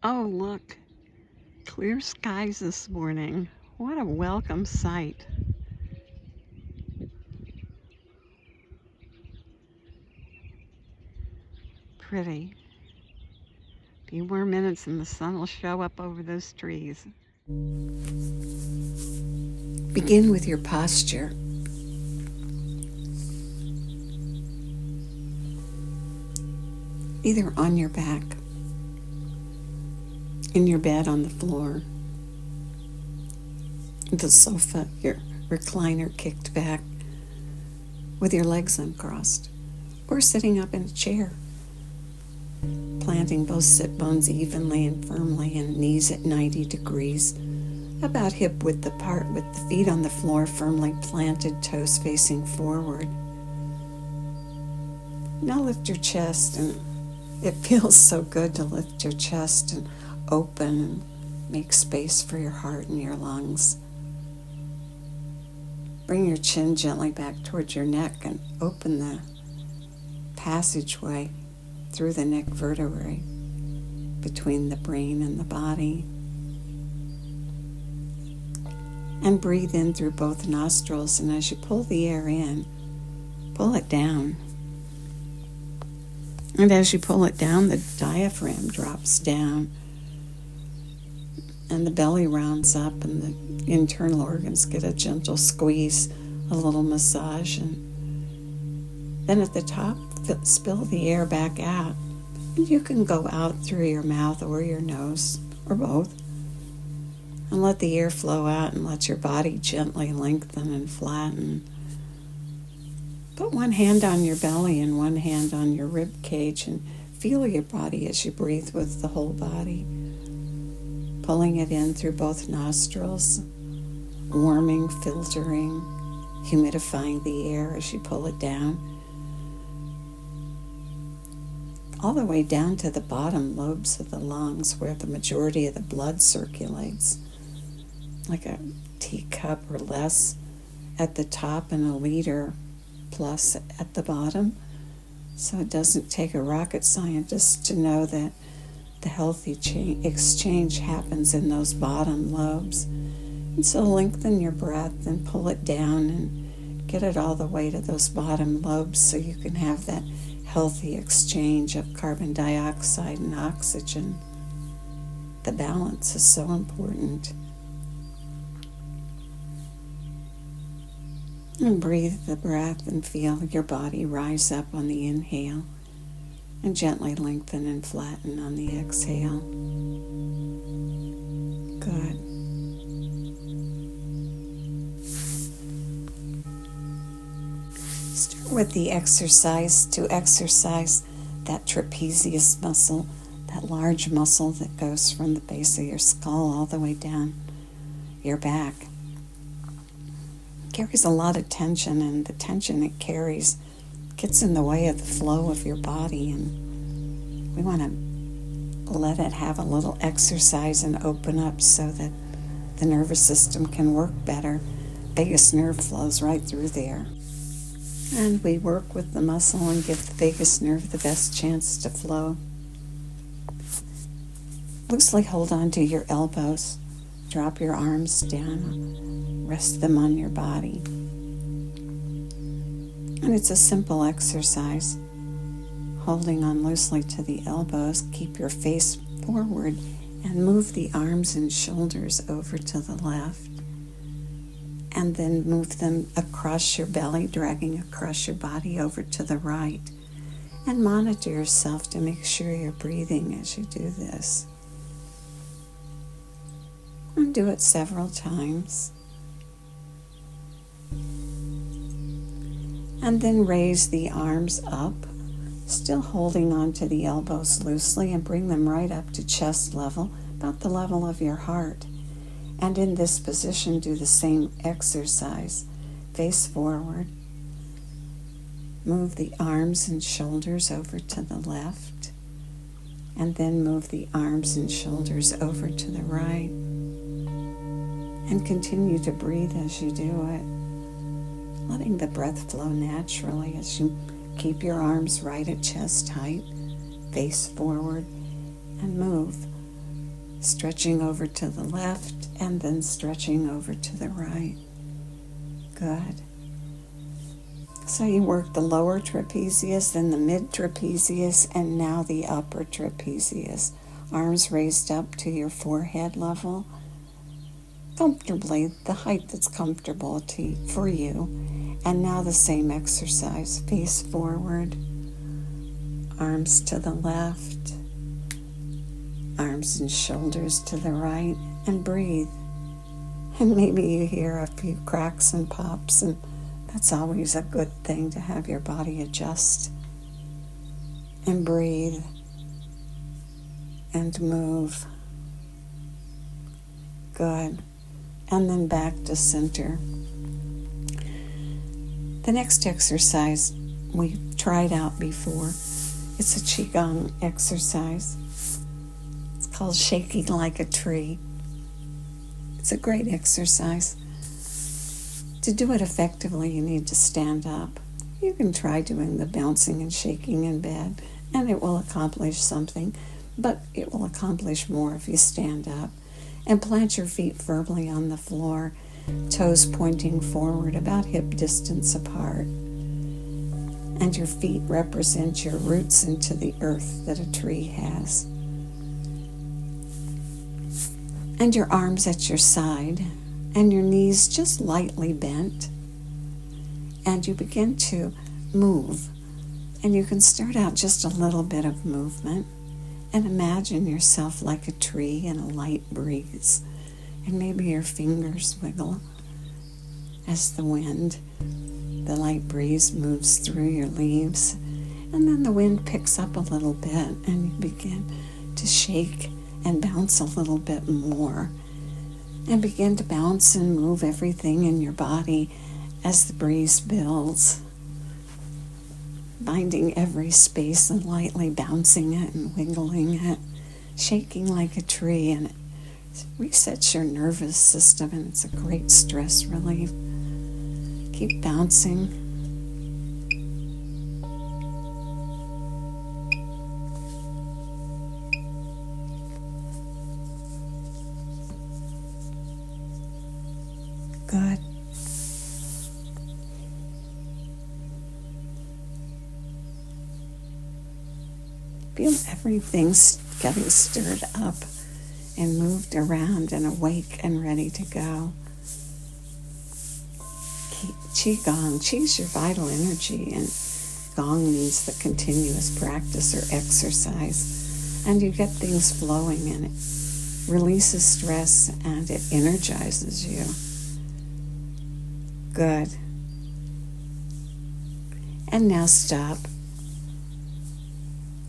Oh, look, clear skies this morning. What a welcome sight. Pretty. A few more minutes and the sun will show up over those trees. Begin with your posture. Either on your back, in your bed on the floor, the sofa, your recliner kicked back, with your legs uncrossed, or sitting up in a chair, planting both sit bones evenly and firmly and knees at 90 degrees, about hip width apart with the feet on the floor firmly planted, toes facing forward. Now lift your chest, and it feels so good to lift your chest and open and make space for your heart and your lungs. Bring your chin gently back towards your neck and open the passageway through the neck vertebrae between the brain and the body. And breathe in through both nostrils, and as you pull the air in, pull it down. And as you pull it down, the diaphragm drops down, and the belly rounds up, and the internal organs get a gentle squeeze, a little massage, and then at the top, spill the air back out. And you can go out through your mouth or your nose, or both, and let the air flow out and let your body gently lengthen and flatten. Put one hand on your belly and one hand on your rib cage and feel your body as you breathe with the whole body. Pulling it in through both nostrils, warming, filtering, humidifying the air as you pull it down. All the way down to the bottom lobes of the lungs where the majority of the blood circulates, like a teacup or less at the top and a liter plus at the bottom. So it doesn't take a rocket scientist to know that the healthy exchange happens in those bottom lobes. And so lengthen your breath and pull it down and get it all the way to those bottom lobes so you can have that healthy exchange of carbon dioxide and oxygen. The balance is so important. And breathe the breath and feel your body rise up on the inhale and gently lengthen and flatten on the exhale. Good. Start with the exercise to exercise that trapezius muscle, that large muscle that goes from the base of your skull all the way down your back. Carries a lot of tension, and the tension it carries gets in the way of the flow of your body, and we want to let it have a little exercise and open up so that the nervous system can work better. Vagus nerve flows right through there, and we work with the muscle and give the vagus nerve the best chance to flow. Loosely hold on to your elbows, drop your arms down, rest them on your body. And it's a simple exercise. Holding on loosely to the elbows, keep your face forward and move the arms and shoulders over to the left. And then move them across your belly, dragging across your body over to the right. And monitor yourself to make sure you're breathing as you do this. And do it several times. And then raise the arms up, still holding on to the elbows loosely, and bring them right up to chest level, about the level of your heart. And in this position, do the same exercise. Face forward. Move the arms and shoulders over to the left. And then move the arms and shoulders over to the right. And continue to breathe as you do it, letting the breath flow naturally as you keep your arms right at chest height, face forward, and move stretching over to the left, and then stretching over to the right. Good. So you work the lower trapezius, then the mid trapezius, and now the upper trapezius. Arms raised up to your forehead level, comfortably, the height that's comfortable for you. And now the same exercise. Face forward, arms to the left, arms and shoulders to the right, and breathe. And maybe you hear a few cracks and pops, and that's always a good thing to have your body adjust. And breathe and move. Good. And then back to center. The next exercise we've tried out before. It's a Qigong exercise. It's called shaking like a tree. It's a great exercise. To do it effectively, you need to stand up. You can try doing the bouncing and shaking in bed, and it will accomplish something, but it will accomplish more if you stand up. And plant your feet firmly on the floor, toes pointing forward about hip distance apart. And your feet represent your roots into the earth that a tree has. And your arms at your side, and your knees just lightly bent. And you begin to move. And you can start out just a little bit of movement. And imagine yourself like a tree in a light breeze. And maybe your fingers wiggle as the light breeze moves through your leaves. And then the wind picks up a little bit and you begin to shake and bounce a little bit more. And begin to bounce and move everything in your body as the breeze builds. Finding every space and lightly bouncing it and wiggling it, shaking like a tree, and it resets your nervous system, and it's a great stress relief. Keep bouncing. Good. Feel everything's getting stirred up and moved around and awake and ready to go. Qigong, Qi's your vital energy, and Gong means the continuous practice or exercise. And you get things flowing, and it releases stress and it energizes you. Good. And now stop.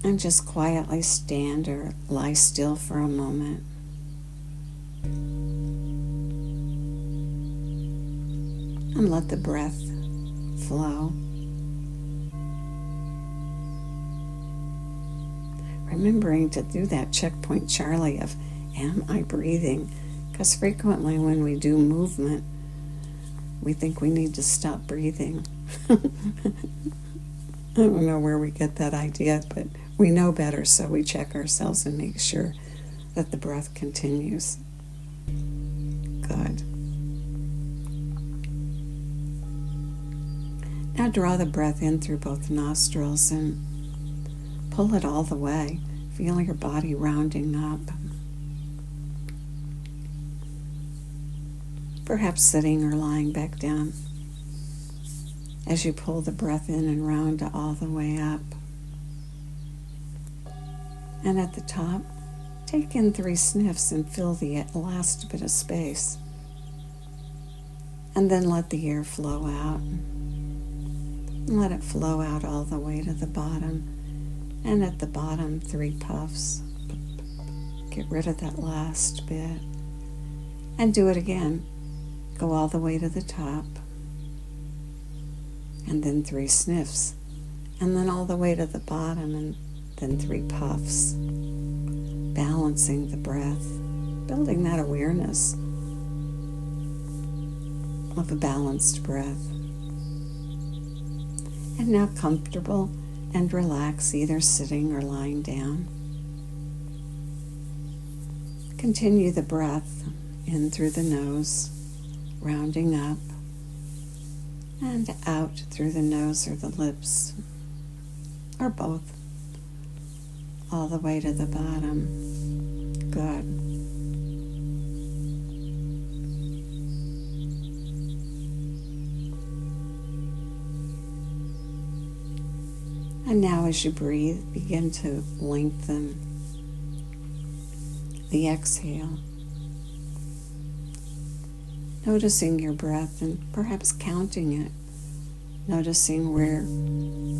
And just quietly stand or lie still for a moment. And let the breath flow. Remembering to do that checkpoint Charlie of, am I breathing? Because frequently when we do movement, we think we need to stop breathing. I don't know where we get that idea, but we know better, so we check ourselves and make sure that the breath continues. Good. Now draw the breath in through both nostrils and pull it all the way. Feel your body rounding up. Perhaps sitting or lying back down as you pull the breath in and round all the way up. And at the top, take in 3 sniffs and fill the last bit of space. And then let the air flow out. And let it flow out all the way to the bottom. And at the bottom, 3 puffs. Get rid of that last bit. And do it again. Go all the way to the top. And then 3 sniffs. And then all the way to the bottom, and then 3 puffs. Balancing the breath. Building that awareness of a balanced breath. And now comfortable and relax, either sitting or lying down. Continue the breath in through the nose, rounding up, and out through the nose or the lips, or both, all the way to the bottom. Good. And now as you breathe, begin to lengthen the exhale. Noticing your breath and perhaps counting it. Noticing where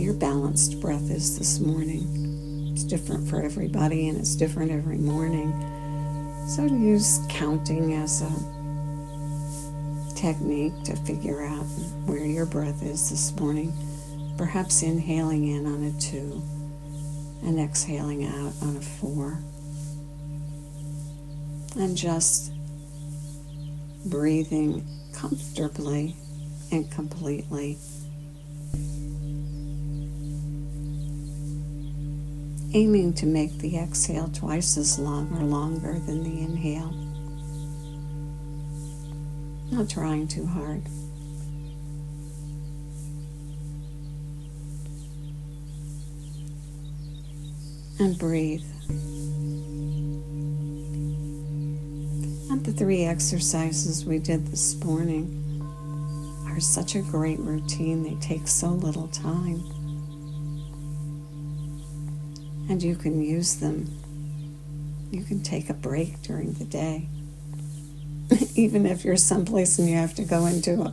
your balanced breath is this morning. It's different for everybody and it's different every morning. So use counting as a technique to figure out where your breath is this morning. Perhaps inhaling in on a 2 and exhaling out on a 4. And just breathing comfortably and completely. Aiming to make the exhale twice as long or longer than the inhale. Not trying too hard. And breathe. And the 3 exercises we did this morning are such a great routine. They take so little time. And you can use them. You can take a break during the day. Even if you're someplace and you have to go into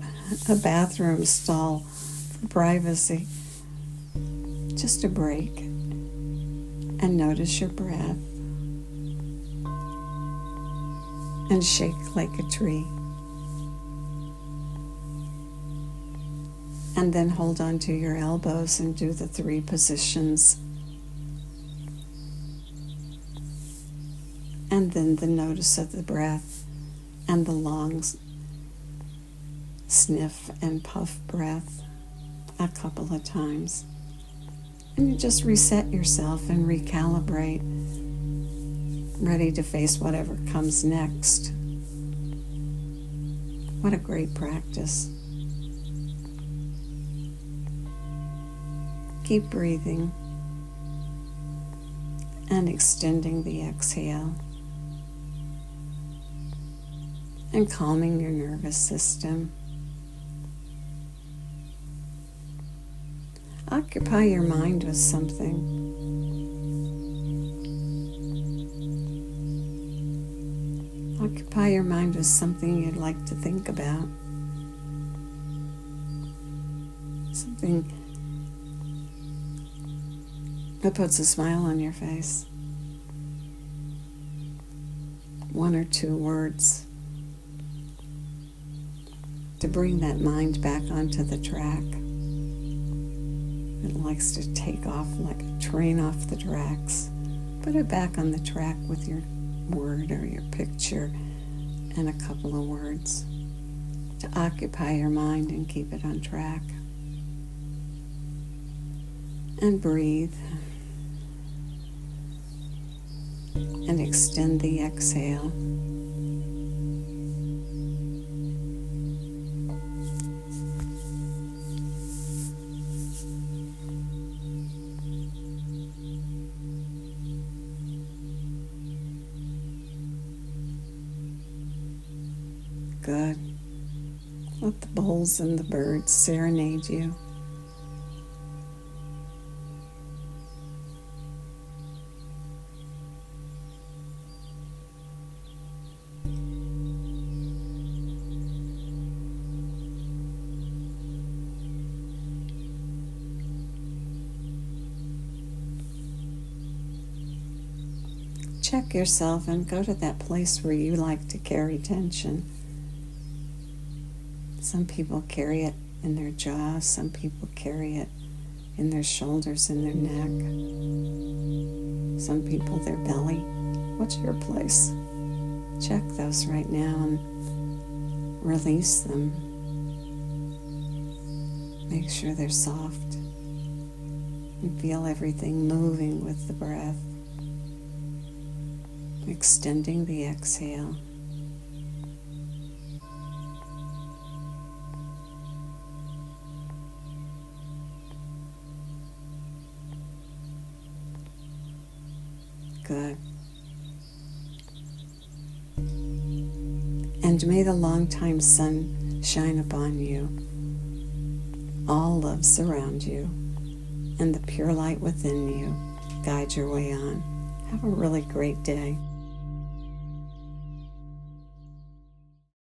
a bathroom stall for privacy. Just a break. And notice your breath. And shake like a tree. And then hold on to your elbows and do the 3 positions. And then the notice of the breath and the long sniff and puff breath a couple of times. And you just reset yourself and recalibrate, ready to face whatever comes next. What a great practice. Keep breathing and extending the exhale and calming your nervous system. Occupy your mind with something. Occupy your mind with something you'd like to think about. Something that puts a smile on your face. 1 or 2 words to bring that mind back onto the track. It likes to take off like a train off the tracks. Put it back on the track with your word or your picture and a couple of words to occupy your mind and keep it on track. And breathe. And extend the exhale. Good. Let the bowls and the birds serenade you. Check yourself and go to that place where you like to carry tension. Some people carry it in their jaw, some people carry it in their shoulders and their neck. Some people their belly. What's your place? Check those right now and release them. Make sure they're soft and feel everything moving with the breath. extending the exhale. Good. And may the long-time sun shine upon you. All love surround you, and the pure light within you guide your way on. Have a really great day.